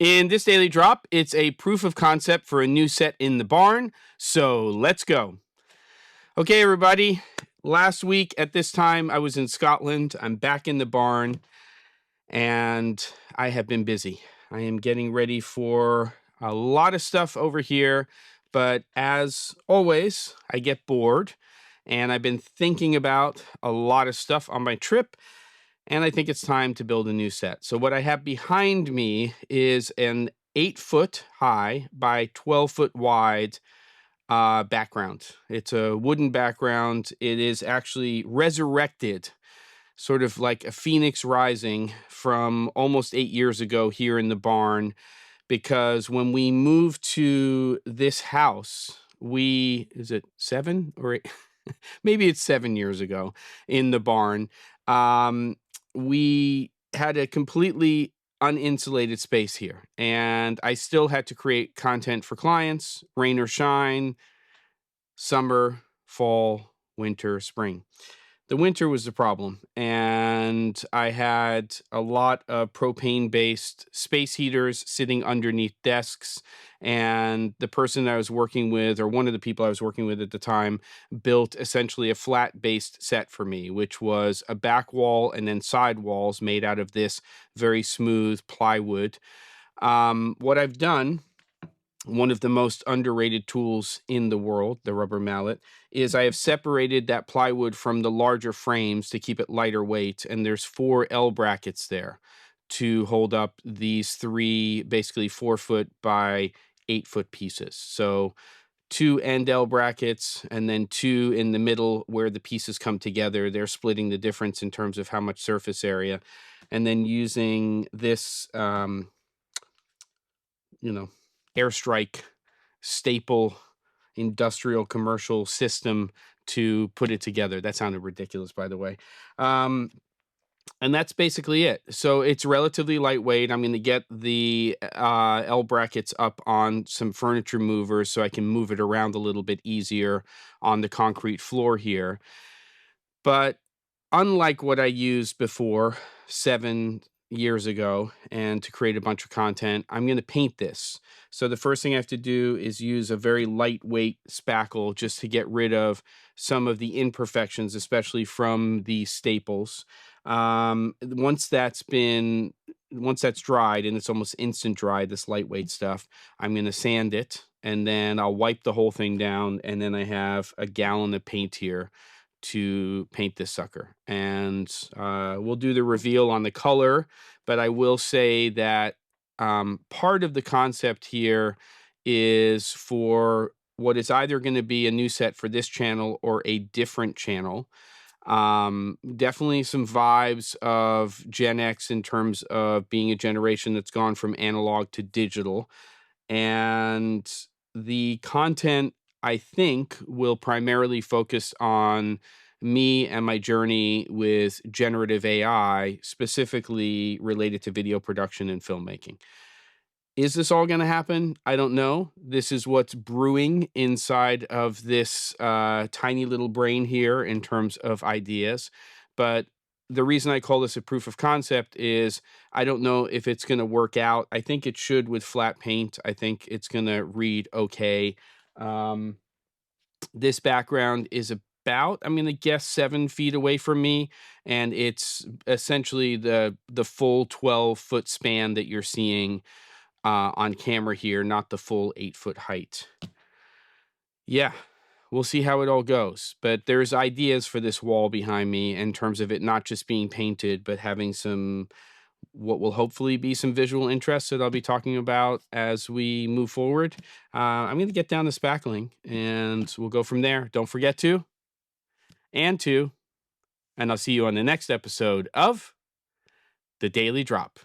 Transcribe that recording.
In this daily drop, it's a proof of concept for a new set in the barn, so let's go. Okay, everybody, last week at this time I was in Scotland. I'm back in the barn, and I have been busy. I am getting ready for a lot of stuff over here, but as always, I get bored, and I've been thinking about a lot of stuff on my trip, and I think it's time to build a new set. So what I have behind me is an 8-foot high by 12-foot wide background. It's a wooden background. It is actually resurrected, sort of like a phoenix rising from almost 8 years ago here in the barn, because when we moved to this house, is it 7 or 8? Maybe it's 7 years ago in the barn. We had a completely uninsulated space here, and I still had to create content for clients, rain or shine, summer, fall, winter, spring. The winter was the problem, and I had a lot of propane-based space heaters sitting underneath desks, and the person I was working with, or one of the people I was working with at the time, built essentially a flat-based set for me, which was a back wall and then side walls made out of this very smooth plywood. What I've done, one of the most underrated tools in the world, the rubber mallet, is I have separated that plywood from the larger frames to keep it lighter weight, and there's 4 L brackets there to hold up these 3 basically 4-foot by 8-foot pieces. So 2 end L brackets and then 2 in the middle where the pieces come together. They're splitting the difference in terms of how much surface area, and then using this airstrike staple industrial commercial system to put it together. That sounded ridiculous, by the way. And that's basically it. So it's relatively lightweight. I'm going to get the L brackets up on some furniture movers so I can move it around a little bit easier on the concrete floor here. But unlike what I used before 7 years ago and to create a bunch of content, I'm going to paint this. So the first thing I have to do is use a very lightweight spackle just to get rid of some of the imperfections, especially from the staples. Once that's dried, and it's almost instant dry, this lightweight stuff, I'm going to sand it, and then I'll wipe the whole thing down, and then I have a gallon of paint here to paint this sucker. And we'll do the reveal on the color, but I will say that part of the concept here is for what is either going to be a new set for this channel or a different channel. Definitely some vibes of Gen X in terms of being a generation that's gone from analog to digital. And the content, I think, will primarily focus on me and my journey with generative AI, specifically related to video production and filmmaking. Is this all going to happen? I don't know. This is what's brewing inside of this tiny little brain here in terms of ideas. But the reason I call this a proof of concept is I don't know if it's going to work out. I think it should with flat paint. I think it's going to read okay. This background is about, I'm going to guess, 7 feet away from me, and it's essentially the full 12-foot span that you're seeing on camera here, not the full 8-foot height. Yeah, we'll see how it all goes. But there's ideas for this wall behind me in terms of it not just being painted, but having some, what will hopefully be some visual interest that I'll be talking about as we move forward. I'm going to get down to spackling, and we'll go from there. Don't forget to, and I'll see you on the next episode of The Daily Drop.